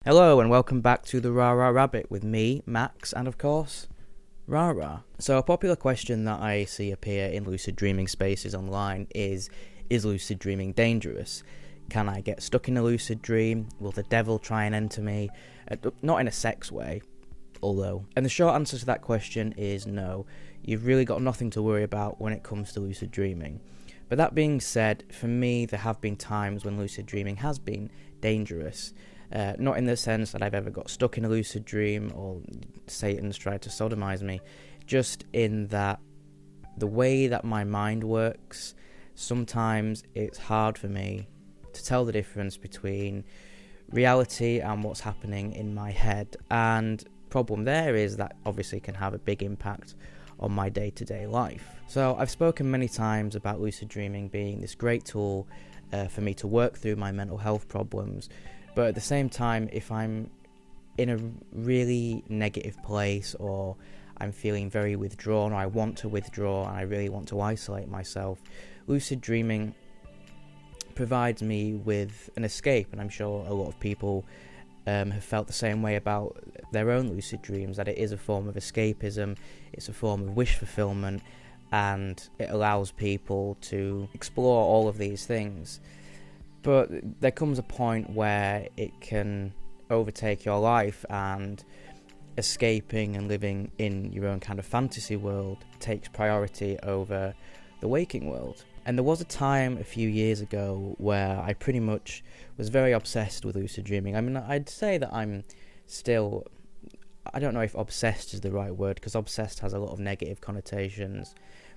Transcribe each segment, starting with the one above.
Hello and welcome back to the Rara Rabbit with me, Max, and of course, Rara. So a popular question that I see appear in lucid dreaming spaces online is lucid dreaming dangerous? Can I get stuck in a lucid dream? Will the devil try and enter me? Not in a sex way, although. And the short answer to that question is no. You've really got nothing to worry about when it comes to lucid dreaming. But that being said, for me, there have been times when lucid dreaming has been dangerous. Not in the sense that I've ever got stuck in a lucid dream or Satan's tried to sodomize me, just in that the way that my mind works, sometimes it's hard for me to tell the difference between reality and what's happening in my head. And problem there is that obviously can have a big impact on my day-to-day life. So I've spoken many times about lucid dreaming being this great tool for me to work through my mental health problems. But at the same time, if I'm in a really negative place or I'm feeling very withdrawn or I want to withdraw and I really want to isolate myself, lucid dreaming provides me with an escape. And I'm sure a lot of people have felt the same way about their own lucid dreams, that it is a form of escapism, it's a form of wish fulfillment, and it allows people to explore all of these things. But there comes a point where it can overtake your life, and escaping and living in your own kind of fantasy world takes priority over the waking world. And there was a time a few years ago where I pretty much was very obsessed with lucid dreaming. I mean, I'd say that I'm still, I don't know if obsessed is the right word, because obsessed has a lot of negative connotations.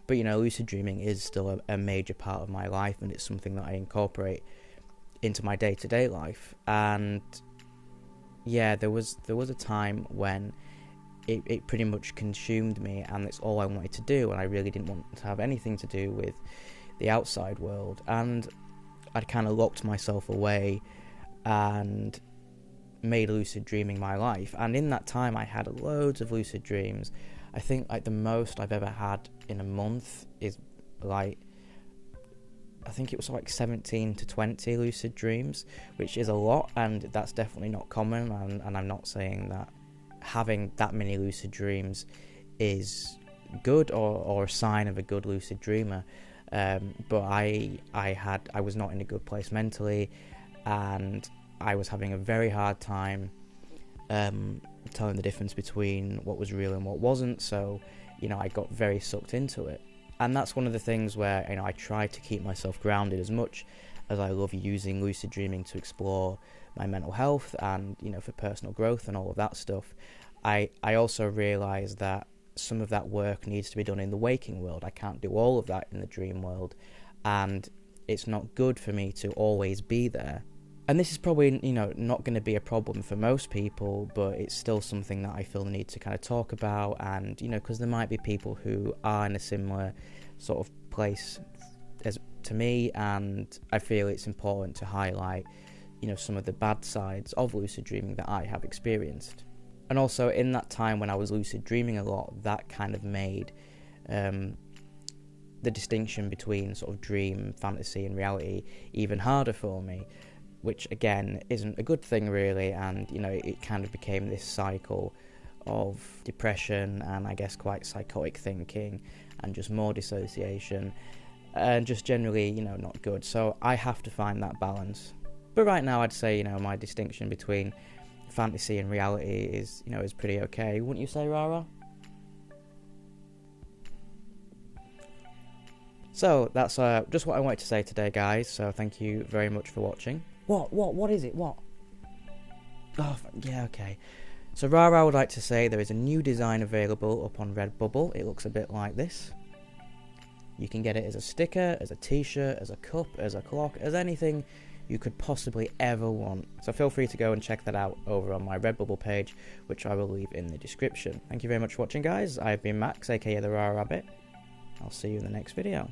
But, you know, lucid dreaming is still a major part of my life, and it's something that I incorporate into my day-to-day life. And yeah, there was a time when it pretty much consumed me, and it's all I wanted to do, and I really didn't want to have anything to do with the outside world. And I'd kind of locked myself away and made lucid dreaming my life. And in that time I had loads of lucid dreams. I think like the most I've ever had in a month is like, I think it was like 17 to 20 lucid dreams, which is a lot, and that's definitely not common. And I'm not saying that having that many lucid dreams is good or a sign of a good lucid dreamer. But I was not in a good place mentally, and I was having a very hard time telling the difference between what was real and what wasn't. So, you know, I got very sucked into it. And that's one of the things where, you know, I try to keep myself grounded. As much as I love using lucid dreaming to explore my mental health and, you know, for personal growth and all of that stuff, I also realise that some of that work needs to be done in the waking world. I can't do all of that in the dream world, and it's not good for me to always be there. And this is probably, you know, not going to be a problem for most people, but it's still something that I feel the need to kind of talk about. And, you know, because there might be people who are in a similar sort of place as to me, and I feel it's important to highlight, you know, some of the bad sides of lucid dreaming that I have experienced. And also in that time when I was lucid dreaming a lot, that kind of made the distinction between sort of dream, fantasy and reality even harder for me, which again isn't a good thing really. And, you know, it kind of became this cycle of depression and I guess quite psychotic thinking and just more dissociation and just generally, you know, not good. So I have to find that balance. But right now I'd say, you know, my distinction between fantasy and reality is, you know, is pretty okay. Wouldn't you say, Rara? So that's just what I wanted to say today, guys. So thank you very much for watching. What is it? What? Oh, yeah, okay. So Rara would like to say there is a new design available up on Redbubble. It looks a bit like this. You can get it as a sticker, as a t-shirt, as a cup, as a clock, as anything you could possibly ever want. So feel free to go and check that out over on my Redbubble page, which I will leave in the description. Thank you very much for watching, guys. I've been Max, aka the Rara Rabbit. I'll see you in the next video.